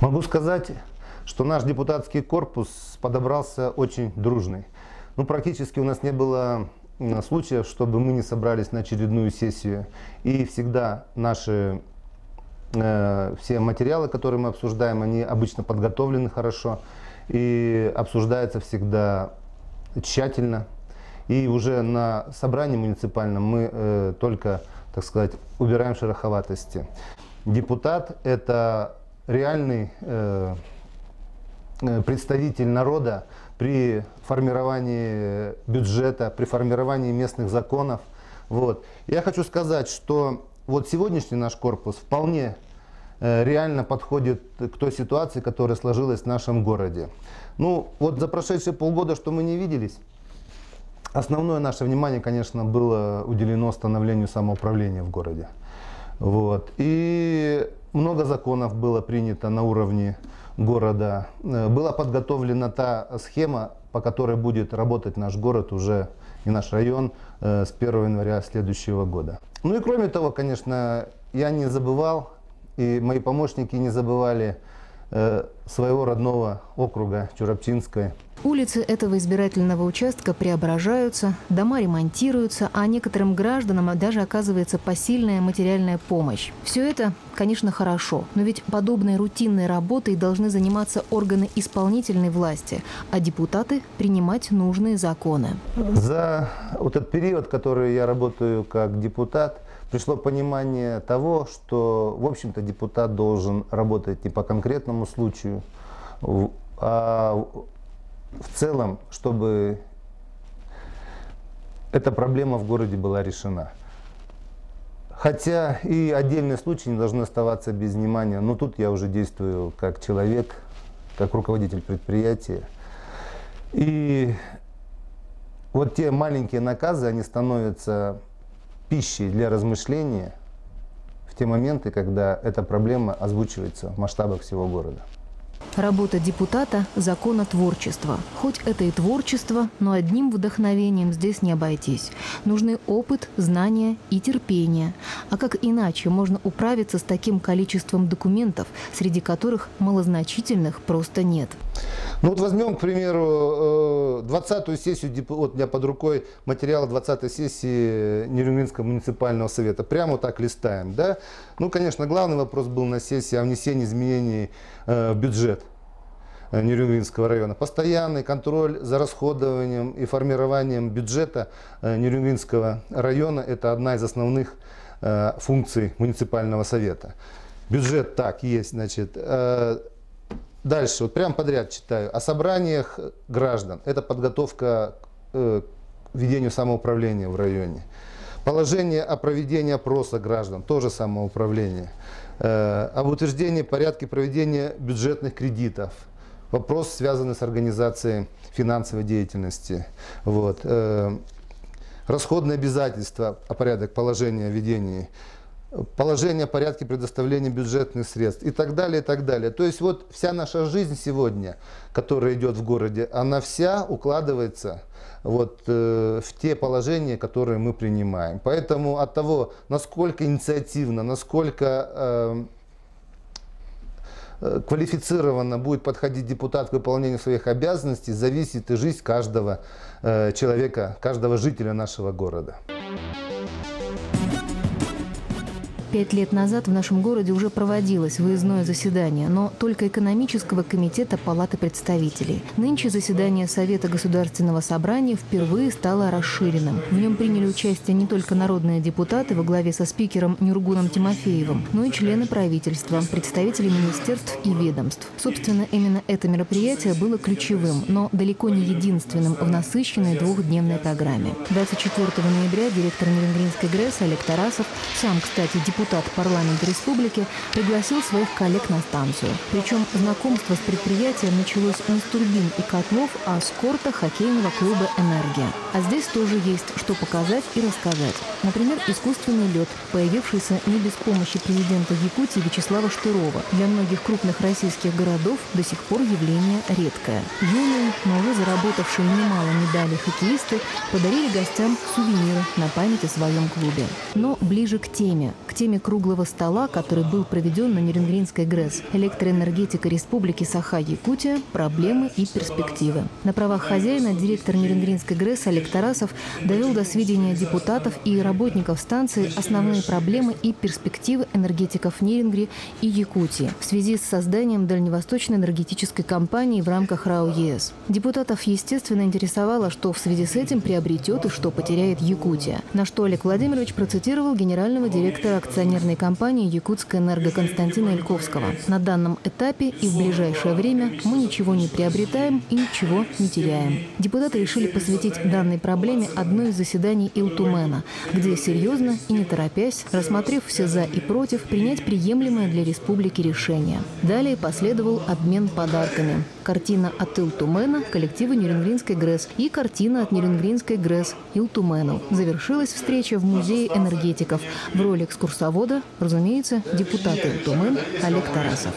Могу сказать, что наш депутатский корпус подобрался очень дружный. Ну, практически у нас не было случаев, чтобы мы не собрались на очередную сессию. И всегда наши все материалы, которые мы обсуждаем, они обычно подготовлены хорошо и обсуждаются всегда тщательно. И уже на собрании муниципальном мы только, так сказать, убираем шероховатости. Депутат – это реальный представитель народа при формировании бюджета, при формировании местных законов. Вот. Я хочу сказать, что вот сегодняшний наш корпус вполне реально подходит к той ситуации, которая сложилась в нашем городе. Ну, вот за прошедшие полгода, что мы не виделись, основное наше внимание, конечно, было уделено становлению самоуправления в городе. Вот. И много законов было принято на уровне города. Была подготовлена та схема, по которой будет работать наш город уже и наш район с 1 января следующего года. Ну и кроме того, конечно, я не забывал, и мои помощники не забывали своего родного округа Чурапчинской. Улицы этого избирательного участка преображаются, дома ремонтируются, а некоторым гражданам даже оказывается посильная материальная помощь. Все это, конечно, хорошо, но ведь подобной рутинной работой должны заниматься органы исполнительной власти, а депутаты принимать нужные законы. За вот этот период, который я работаю как депутат, пришло понимание того, что, в общем-то, депутат должен работать не по конкретному случаю, а в целом, чтобы эта проблема в городе была решена. Хотя и отдельные случаи не должны оставаться без внимания, но тут я уже действую как человек, как руководитель предприятия. И вот те маленькие наказы, они становятся пищей для размышления в те моменты, когда эта проблема озвучивается в масштабах всего города. Работа депутата – законотворчество. Хоть это и творчество, но одним вдохновением здесь не обойтись. Нужны опыт, знания и терпение. А как иначе можно управиться с таким количеством документов, среди которых малозначительных просто нет? Ну вот возьмем, к примеру, 20-ю сессию, вот у меня под рукой материалы 20-й сессии Нерюнгринского муниципального совета. Прямо вот так листаем, да? Ну, конечно, главный вопрос был на сессии о внесении изменений в бюджет Нерюнгринского района. Постоянный контроль за расходованием и формированием бюджета Нерюнгринского района – это одна из основных функций муниципального совета. Бюджет так есть, значит. Дальше, вот прям подряд читаю. О собраниях граждан. Это подготовка к ведению самоуправления в районе. Положение о проведении опроса граждан. Тоже самоуправление. Об утверждении порядка проведения бюджетных кредитов. Вопрос, связанный с организацией финансовой деятельности. Вот. Расходные обязательства о порядок положения о ведении. Положение о порядке предоставления бюджетных средств и так далее, и так далее. То есть вот вся наша жизнь сегодня, которая идет в городе, она вся укладывается вот в те положения, которые мы принимаем. Поэтому от того, насколько инициативно, насколько квалифицированно будет подходить депутат к выполнению своих обязанностей, зависит и жизнь каждого человека, каждого жителя нашего города. 5 лет назад в нашем городе уже проводилось выездное заседание, но только экономического комитета Палаты представителей. Нынче заседание Совета Государственного собрания впервые стало расширенным. В нем приняли участие не только народные депутаты во главе со спикером Нюргуном Тимофеевым, но и члены правительства, представители министерств и ведомств. Собственно, именно это мероприятие было ключевым, но далеко не единственным в насыщенной двухдневной программе. 24 ноября директор Нерюнгринской ГРЭС Олег Тарасов, сам, кстати, депутат парламента республики, пригласил своих коллег на станцию. Причем знакомство с предприятием началось не с турбин и котлов, а с корта хоккейного клуба «Энергия». А здесь тоже есть что показать и рассказать. Например, искусственный лед, появившийся не без помощи президента Якутии Вячеслава Штырова. Для многих крупных российских городов до сих пор явление редкое. Юные, но уже заработавшие немало медалей хоккеисты подарили гостям сувениры на память о своем клубе. Но ближе к теме теме круглого стола, который был проведен на Нерюнгринской ГРЭС «Электроэнергетика Республики Саха-Якутия. Проблемы и перспективы». На правах хозяина директор Нерюнгринской ГРЭС Олег Тарасов довел до сведения депутатов и работников станции основные проблемы и перспективы энергетиков Нерюнгри и Якутии в связи с созданием дальневосточной энергетической компании в рамках РАО ЕС. Депутатов, естественно, интересовало, что в связи с этим приобретет и что потеряет Якутия. На что Олег Владимирович процитировал генерального директора акционерной компании «Якутская энерго» Константина Ильковского. На данном этапе и в ближайшее время мы ничего не приобретаем и ничего не теряем. Депутаты решили посвятить данной проблеме одно из заседаний Илтумена, где серьезно и не торопясь, рассмотрев все «за» и «против», принять приемлемое для республики решение. Далее последовал обмен подарками. Картина от Илтумена коллективу Нерюнгринской ГРЭС и картина от Нерюнгринской ГРЭС Илтумену. Завершилась встреча в Музее энергетиков. В роли экскурсовода, разумеется, депутат Илтумен Олег Тарасов.